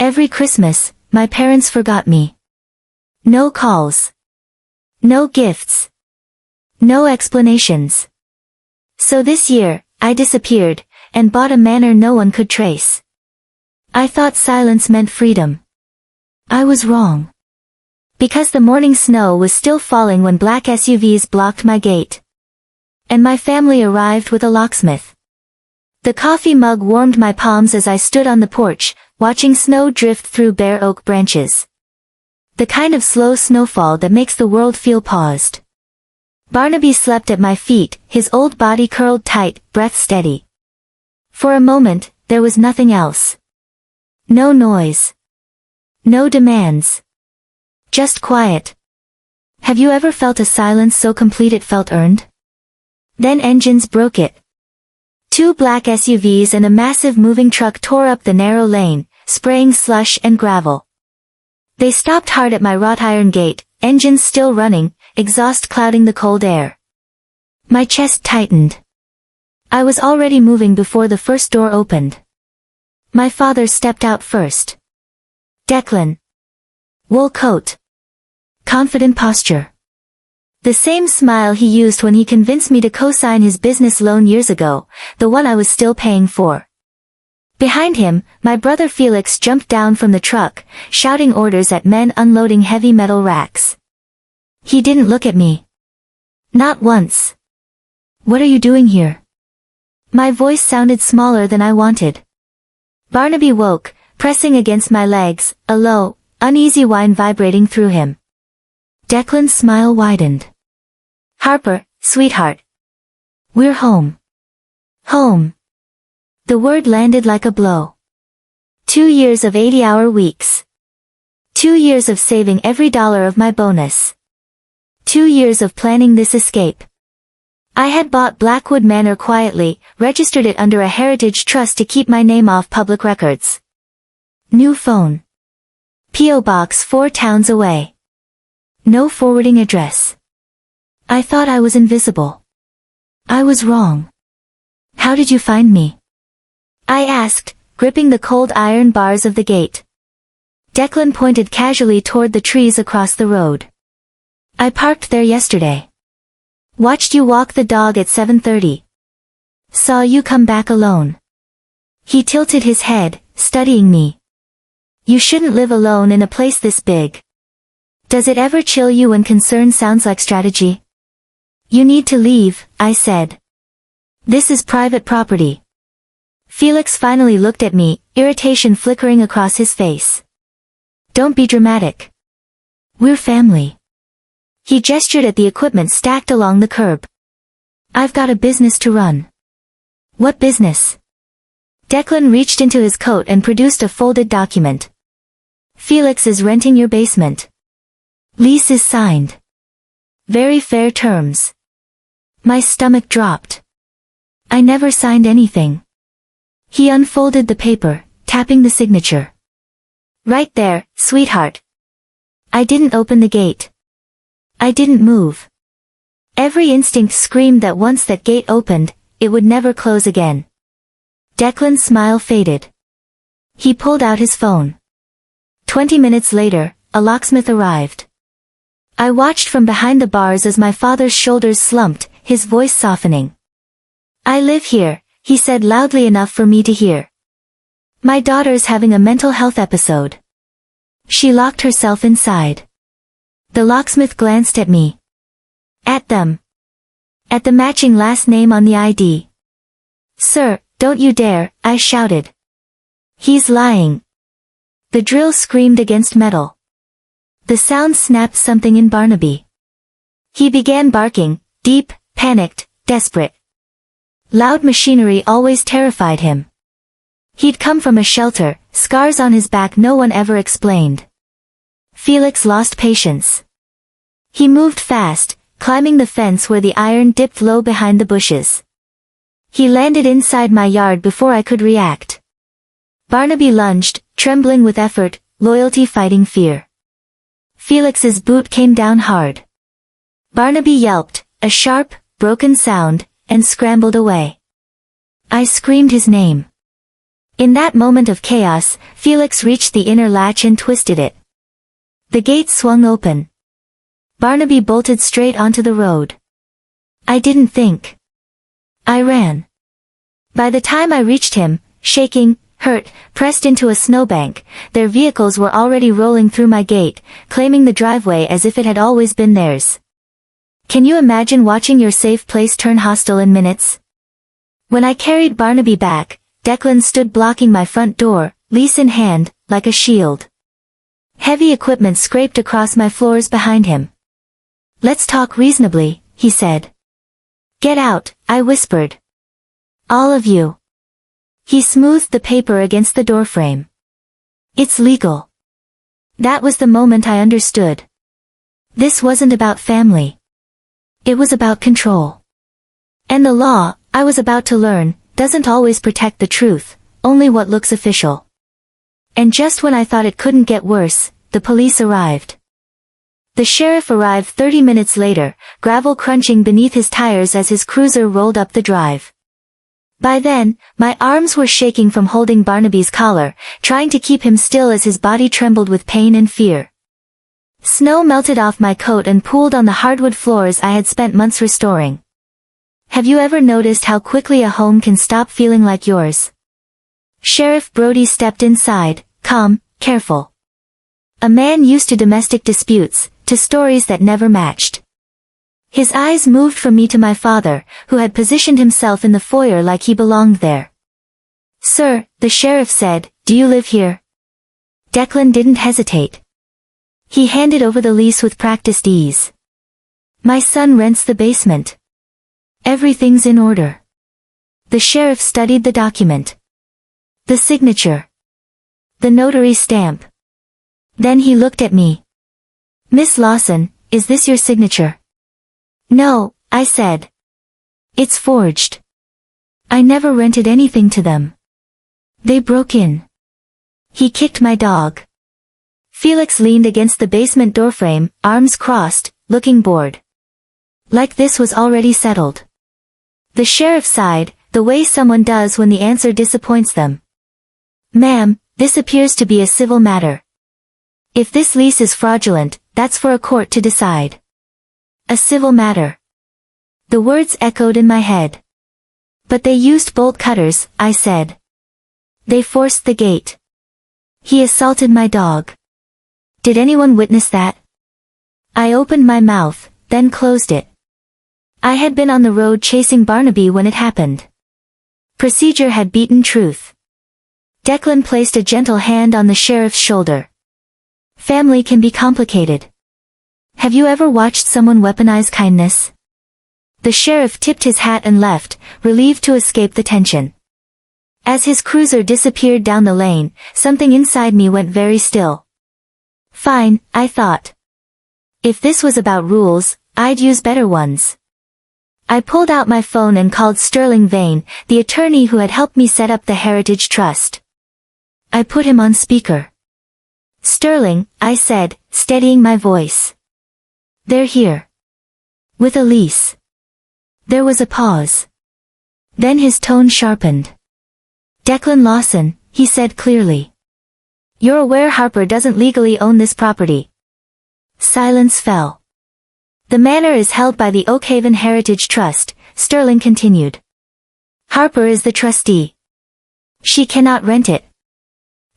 Every Christmas, my parents forgot me. No calls. No gifts. No explanations. So this year, I disappeared, and bought a manor no one could trace. I thought silence meant freedom. I was wrong. Because the morning snow was still falling when black SUVs blocked my gate. And my family arrived with a locksmith. The coffee mug warmed my palms as I stood on the porch, watching snow drift through bare oak branches. The kind of slow snowfall that makes the world feel paused. Barnaby slept at my feet, his old body curled tight, breath steady. For a moment, there was nothing else. No noise. No demands. Just quiet. Have you ever felt a silence so complete it felt earned? Then engines broke it. Two black SUVs and a massive moving truck tore up the narrow lane, spraying slush and gravel. They stopped hard at my wrought iron gate, engines still running, exhaust clouding the cold air. My chest tightened. I was already moving before the first door opened. My father stepped out first. Declan. Wool coat. Confident posture. The same smile he used when he convinced me to co-sign his business loan years ago, the one I was still paying for. Behind him, my brother Felix jumped down from the truck, shouting orders at men unloading heavy metal racks. He didn't look at me. Not once. What are you doing here? My voice sounded smaller than I wanted. Barnaby woke, pressing against my legs, a low, uneasy whine vibrating through him. Declan's smile widened. Harper, sweetheart. We're home. Home. The word landed like a blow. 2 years of 80-hour weeks. 2 years of saving every dollar of my bonus. 2 years of planning this escape. I had bought Blackwood Manor quietly, registered it under a heritage trust to keep my name off public records. New phone. P.O. Box 4 towns away. No forwarding address. I thought I was invisible. I was wrong. How did you find me? I asked, gripping the cold iron bars of the gate. Declan pointed casually toward the trees across the road. I parked there yesterday. Watched you walk the dog at 7:30. Saw you come back alone. He tilted his head, studying me. You shouldn't live alone in a place this big. Does it ever chill you when concern sounds like strategy? You need to leave, I said. This is private property. Felix finally looked at me, irritation flickering across his face. Don't be dramatic. We're family. He gestured at the equipment stacked along the curb. I've got a business to run. What business? Declan reached into his coat and produced a folded document. Felix is renting your basement. Lease is signed. Very fair terms. My stomach dropped. I never signed anything. He unfolded the paper, tapping the signature. Right there, sweetheart. I didn't open the gate. I didn't move. Every instinct screamed that once that gate opened, it would never close again. Declan's smile faded. He pulled out his phone. 20 minutes later, a locksmith arrived. I watched from behind the bars as my father's shoulders slumped, his voice softening. I live here, he said loudly enough for me to hear. My daughter's having a mental health episode. She locked herself inside. The locksmith glanced at me. At them. At the matching last name on the ID. Sir, don't you dare, I shouted. He's lying. The drill screamed against metal. The sound snapped something in Barnaby. He began barking, deep, panicked, desperate. Loud machinery always terrified him. He'd come from a shelter, scars on his back no one ever explained. Felix lost patience. He moved fast, climbing the fence where the iron dipped low behind the bushes. He landed inside my yard before I could react. Barnaby lunged, trembling with effort, loyalty fighting fear. Felix's boot came down hard. Barnaby yelped, a sharp, broken sound, and scrambled away. I screamed his name. In that moment of chaos, Felix reached the inner latch and twisted it. The gate swung open. Barnaby bolted straight onto the road. I didn't think. I ran. By the time I reached him, shaking, hurt, pressed into a snowbank, their vehicles were already rolling through my gate, claiming the driveway as if it had always been theirs. Can you imagine watching your safe place turn hostile in minutes? When I carried Barnaby back, Declan stood blocking my front door, leash in hand, like a shield. Heavy equipment scraped across my floors behind him. Let's talk reasonably, he said. Get out, I whispered. All of you. He smoothed the paper against the doorframe. It's legal. That was the moment I understood. This wasn't about family. It was about control. And the law, I was about to learn, doesn't always protect the truth, only what looks official. And just when I thought it couldn't get worse, the police arrived. The sheriff arrived 30 minutes later, gravel crunching beneath his tires as his cruiser rolled up the drive. By then, my arms were shaking from holding Barnaby's collar, trying to keep him still as his body trembled with pain and fear. Snow melted off my coat and pooled on the hardwood floors I had spent months restoring. Have you ever noticed how quickly a home can stop feeling like yours? Sheriff Brody stepped inside, calm, careful. A man used to domestic disputes, to stories that never matched. His eyes moved from me to my father, who had positioned himself in the foyer like he belonged there. Sir, the sheriff said, do you live here? Declan didn't hesitate. He handed over the lease with practiced ease. My son rents the basement. Everything's in order. The sheriff studied the document. The signature. The notary stamp. Then he looked at me. Miss Lawson, is this your signature? No, I said. It's forged. I never rented anything to them. They broke in. He kicked my dog. Felix leaned against the basement doorframe, arms crossed, looking bored. Like this was already settled. The sheriff sighed, the way someone does when the answer disappoints them. Ma'am, this appears to be a civil matter. If this lease is fraudulent, that's for a court to decide. A civil matter. The words echoed in my head. But they used bolt cutters, I said. They forced the gate. He assaulted my dog. Did anyone witness that? I opened my mouth, then closed it. I had been on the road chasing Barnaby when it happened. Procedure had beaten truth. Declan placed a gentle hand on the sheriff's shoulder. Family can be complicated. Have you ever watched someone weaponize kindness? The sheriff tipped his hat and left, relieved to escape the tension. As his cruiser disappeared down the lane, something inside me went very still. Fine, I thought. If this was about rules, I'd use better ones. I pulled out my phone and called Sterling Vane, the attorney who had helped me set up the Heritage Trust. I put him on speaker. Sterling, I said, steadying my voice. They're here. With a lease. There was a pause. Then his tone sharpened. Declan Lawson, he said clearly. You're aware Harper doesn't legally own this property. Silence fell. The manor is held by the Oakhaven Heritage Trust, Sterling continued. Harper is the trustee. She cannot rent it.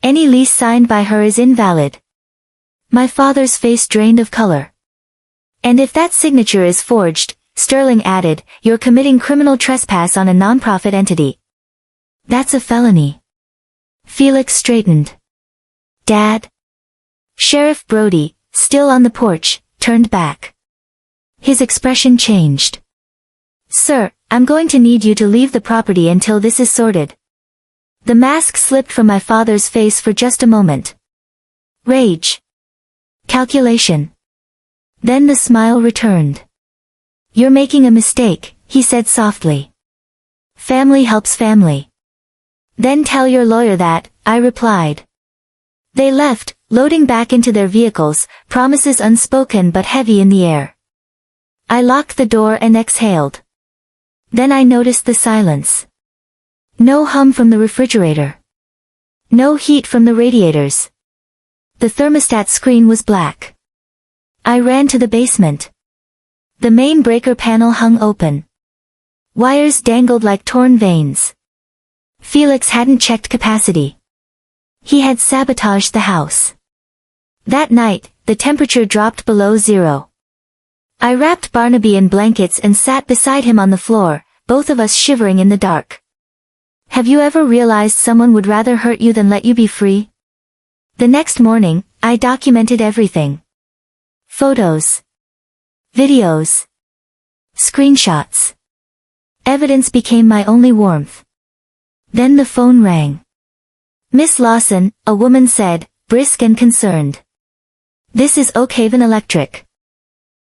Any lease signed by her is invalid. My father's face drained of color. And if that signature is forged, Sterling added, you're committing criminal trespass on a non-profit entity. That's a felony. Felix straightened. Dad? Sheriff Brody, still on the porch, turned back. His expression changed. Sir, I'm going to need you to leave the property until this is sorted. The mask slipped from my father's face for just a moment. Rage. Calculation. Then the smile returned. You're making a mistake, he said softly. Family helps family. Then tell your lawyer that, I replied. They left, loading back into their vehicles, promises unspoken but heavy in the air. I locked the door and exhaled. Then I noticed the silence. No hum from the refrigerator. No heat from the radiators. The thermostat screen was black. I ran to the basement. The main breaker panel hung open. Wires dangled like torn veins. Felix hadn't checked capacity. He had sabotaged the house. That night, the temperature dropped below zero. I wrapped Barnaby in blankets and sat beside him on the floor, both of us shivering in the dark. Have you ever realized someone would rather hurt you than let you be free? The next morning, I documented everything. Photos. Videos. Screenshots. Evidence became my only warmth. Then the phone rang. Miss Lawson, a woman said, brisk and concerned. This is Oakhaven Electric.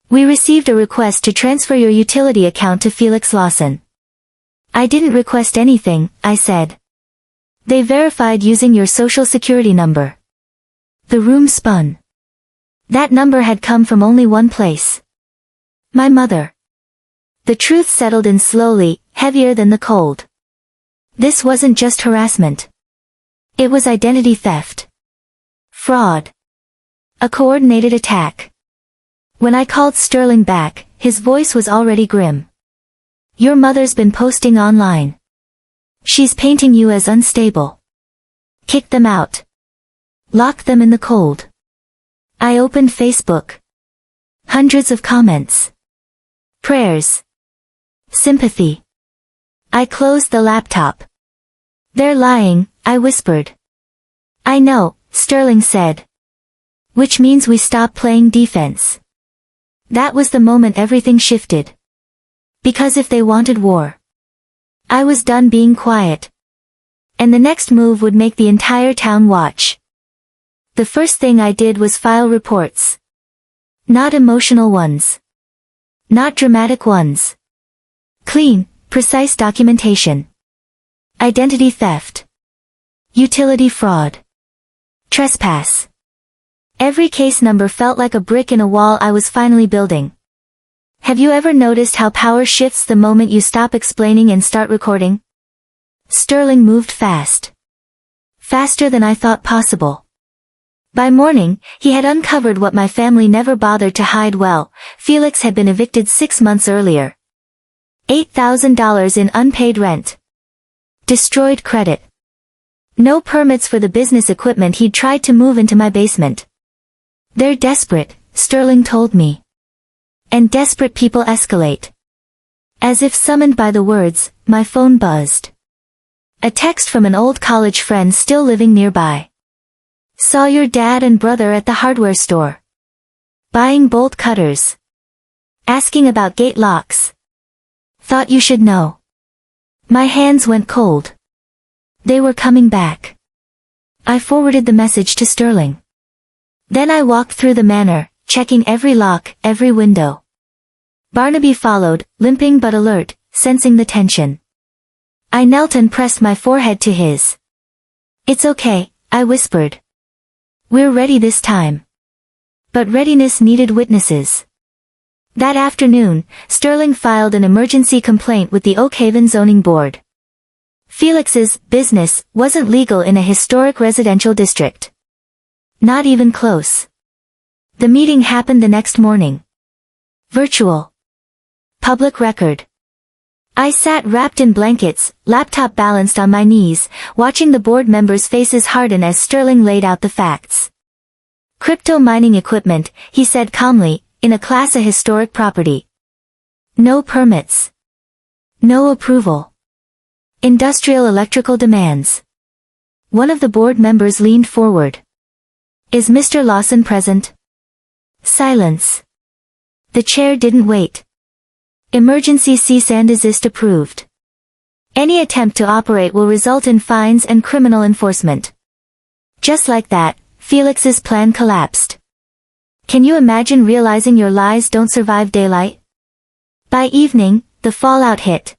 We received a request to transfer your utility account to Felix Lawson. I didn't request anything, I said. They verified using your social security number. The room spun. That number had come from only one place. My mother. The truth settled in slowly, heavier than the cold. This wasn't just harassment. It was identity theft. Fraud. A coordinated attack. When I called Sterling back, his voice was already grim. Your mother's been posting online. She's painting you as unstable. Kick them out. Lock them in the cold. I opened Facebook. Hundreds of comments. Prayers. Sympathy. I closed the laptop. They're lying, I whispered. I know, Sterling said. Which means we stop playing defense. That was the moment everything shifted. Because if they wanted war, I was done being quiet. And the next move would make the entire town watch. The first thing I did was file reports. Not emotional ones. Not dramatic ones. Clean, precise documentation. Identity theft. Utility fraud. Trespass. Every case number felt like a brick in a wall I was finally building. Have you ever noticed how power shifts the moment you stop explaining and start recording? Sterling moved fast. Faster than I thought possible. By morning, he had uncovered what my family never bothered to hide well. Felix had been evicted 6 months earlier. $8,000 in unpaid rent. Destroyed credit. No permits for the business equipment he'd tried to move into my basement. They're desperate, Sterling told me. And desperate people escalate. As if summoned by the words, my phone buzzed. A text from an old college friend still living nearby. Saw your dad and brother at the hardware store. Buying bolt cutters. Asking about gate locks. Thought you should know. My hands went cold. They were coming back. I forwarded the message to Sterling. Then I walked through the manor, checking every lock, every window. Barnaby followed, limping but alert, sensing the tension. I knelt and pressed my forehead to his. It's okay, I whispered. We're ready this time. But readiness needed witnesses. That afternoon, Sterling filed an emergency complaint with the Oakhaven Zoning Board. Felix's business wasn't legal in a historic residential district. Not even close. The meeting happened the next morning. Virtual. Public record. I sat wrapped in blankets, laptop balanced on my knees, watching the board members' faces harden as Sterling laid out the facts. Crypto mining equipment, he said calmly, in a Class A historic property. No permits. No approval. Industrial electrical demands. One of the board members leaned forward. Is Mr. Lawson present? Silence. The chair didn't wait. Emergency cease and desist approved. Any attempt to operate will result in fines and criminal enforcement. Just like that, Felix's plan collapsed. Can you imagine realizing your lies don't survive daylight? By evening, the fallout hit.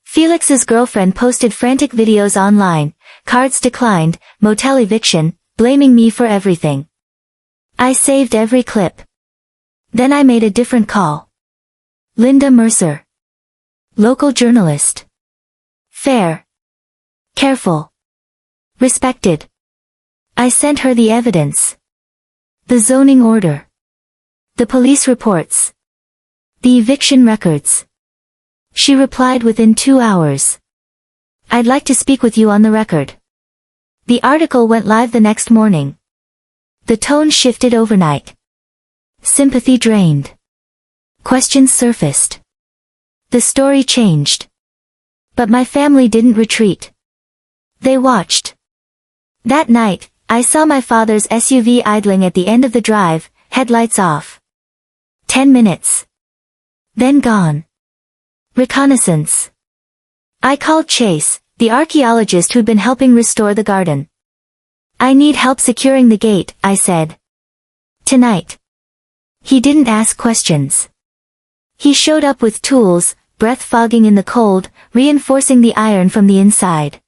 Felix's girlfriend posted frantic videos online, cards declined, motel eviction, blaming me for everything. I saved every clip. Then I made a different call. Linda Mercer. Local journalist. Fair. Careful. Respected. I sent her the evidence. The zoning order. The police reports. The eviction records. She replied within 2 hours. I'd like to speak with you on the record. The article went live the next morning. The tone shifted overnight. Sympathy drained. Questions surfaced. The story changed. But my family didn't retreat. They watched. That night, I saw my father's SUV idling at the end of the drive, headlights off. 10 minutes. Then gone. Reconnaissance. I called Chase, the archaeologist who'd been helping restore the garden. I need help securing the gate, I said. Tonight. He didn't ask questions. He showed up with tools, breath fogging in the cold, reinforcing the iron from the inside.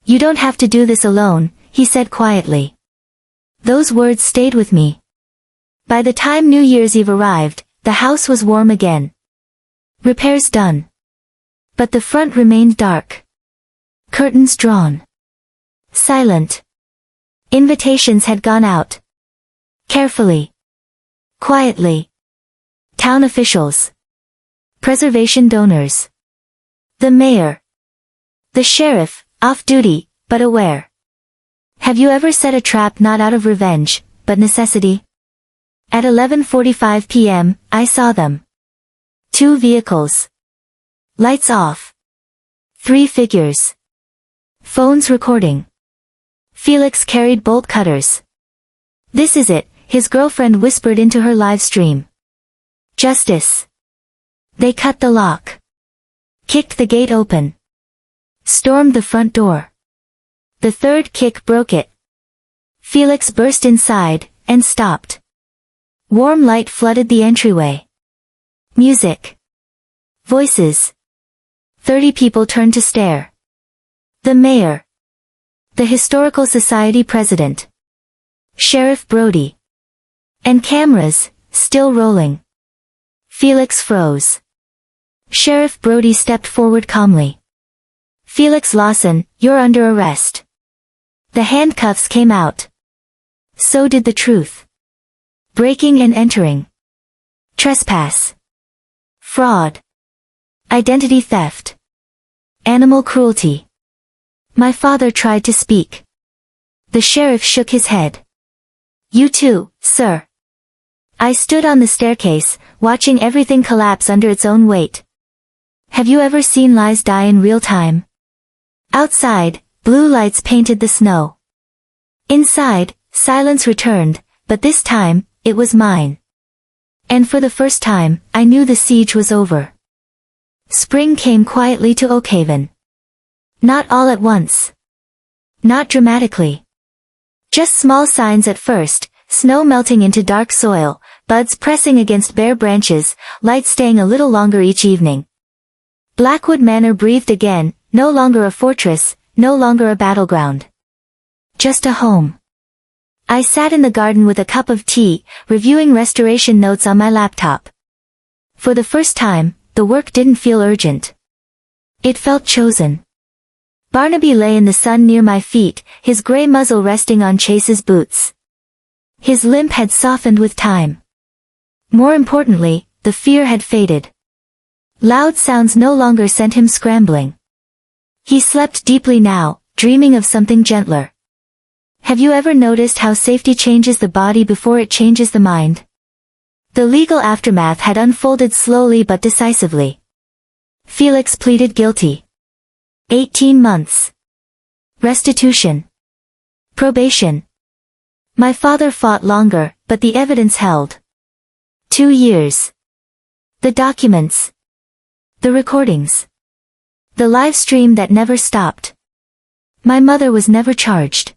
You don't have to do this alone, he said quietly. Those words stayed with me. By the time New Year's Eve arrived, the house was warm again. Repairs done. But the front remained dark. Curtains drawn. Silent. Invitations had gone out. Carefully. Quietly. Town officials. Preservation donors. The mayor. The sheriff, off duty, but aware. Have you ever set a trap not out of revenge, but necessity? At 11:45 p.m., I saw them. 2 vehicles. Lights off. 3 figures. Phones recording. Felix carried bolt cutters. This is it, his girlfriend whispered into her live stream. Justice. They cut the lock. Kicked the gate open. Stormed the front door. The third kick broke it. Felix burst inside, and stopped. Warm light flooded the entryway. Music. Voices. 30 people turned to stare. The mayor. The Historical Society president. Sheriff Brody. And cameras, still rolling. Felix froze. Sheriff Brody stepped forward calmly. Felix Lawson, you're under arrest. The handcuffs came out. So did the truth. Breaking and entering. Trespass. Fraud. Identity theft. Animal cruelty. My father tried to speak. The sheriff shook his head. You too, sir. I stood on the staircase, watching everything collapse under its own weight. Have you ever seen lies die in real time? Outside, blue lights painted the snow. Inside, silence returned, but this time, it was mine. And for the first time, I knew the siege was over. Spring came quietly to Oakhaven. Not all at once. Not dramatically. Just small signs at first, snow melting into dark soil, buds pressing against bare branches, light staying a little longer each evening. Blackwood Manor breathed again, no longer a fortress, no longer a battleground. Just a home. I sat in the garden with a cup of tea, reviewing restoration notes on my laptop. For the first time, the work didn't feel urgent. It felt chosen. Barnaby lay in the sun near my feet, his gray muzzle resting on Chase's boots. His limp had softened with time. More importantly, the fear had faded. Loud sounds no longer sent him scrambling. He slept deeply now, dreaming of something gentler. Have you ever noticed how safety changes the body before it changes the mind? The legal aftermath had unfolded slowly but decisively. Felix pleaded guilty. 18 months. Restitution. Probation. My father fought longer, but the evidence held. 2 years. The documents. The recordings. The live stream that never stopped. My mother was never charged.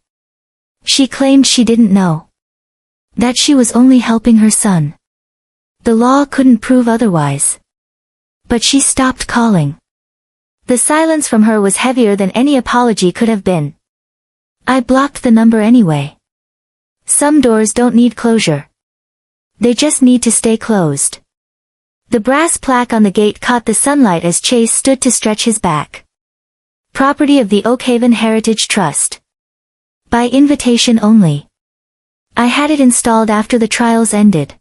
She claimed she didn't know. That she was only helping her son. The law couldn't prove otherwise. But she stopped calling. The silence from her was heavier than any apology could have been. I blocked the number anyway. Some doors don't need closure. They just need to stay closed. The brass plaque on the gate caught the sunlight as Chase stood to stretch his back. Property of the Oakhaven Heritage Trust. By invitation only. I had it installed after the trials ended.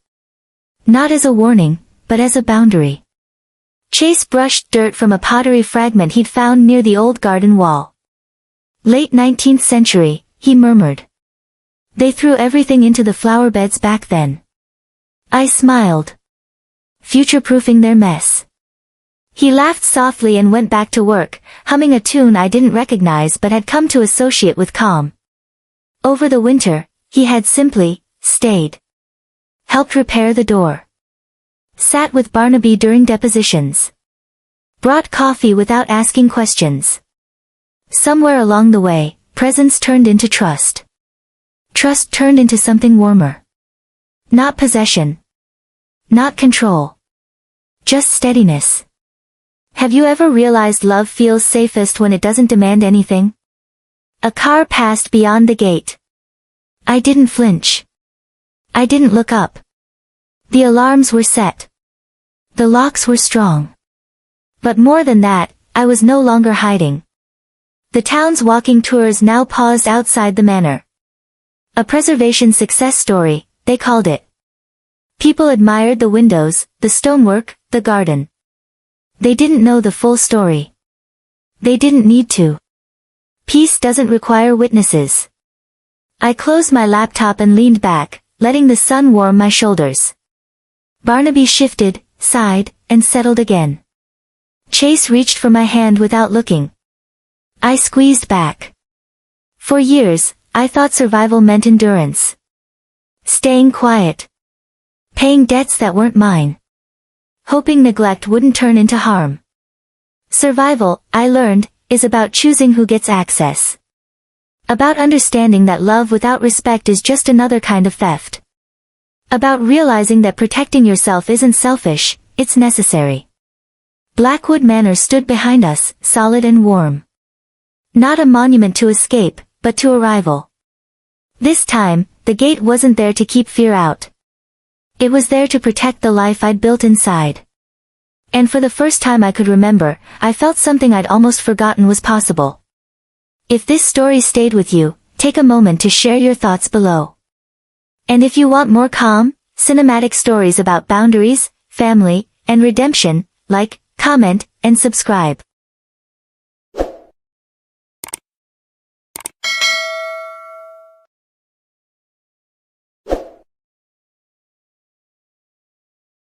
Not as a warning, but as a boundary. Chase brushed dirt from a pottery fragment he'd found near the old garden wall. Late 19th century, he murmured. They threw everything into the flower beds back then. I smiled. Future-proofing their mess. He laughed softly and went back to work, humming a tune I didn't recognize but had come to associate with calm. Over the winter, he had simply stayed. Helped repair the door. Sat with Barnaby during depositions. Brought coffee without asking questions. Somewhere along the way, presence turned into trust. Trust turned into something warmer. Not possession. Not control. Just steadiness. Have you ever realized love feels safest when it doesn't demand anything? A car passed beyond the gate. I didn't flinch. I didn't look up. The alarms were set. The locks were strong. But more than that, I was no longer hiding. The town's walking tours now paused outside the manor. A preservation success story, they called it. People admired the windows, the stonework, the garden. They didn't know the full story. They didn't need to. Peace doesn't require witnesses. I closed my laptop and leaned back, letting the sun warm my shoulders. Barnaby shifted, sighed, and settled again. Chase reached for my hand without looking. I squeezed back. For years, I thought survival meant endurance. Staying quiet. Paying debts that weren't mine. Hoping neglect wouldn't turn into harm. Survival, I learned, is about choosing who gets access. About understanding that love without respect is just another kind of theft. About realizing that protecting yourself isn't selfish, it's necessary. Blackwood Manor stood behind us, solid and warm. Not a monument to escape, but to arrival. This time, the gate wasn't there to keep fear out. It was there to protect the life I'd built inside. And for the first time I could remember, I felt something I'd almost forgotten was possible. If this story stayed with you, take a moment to share your thoughts below. And if you want more calm, cinematic stories about boundaries, family, and redemption, like, comment, and subscribe.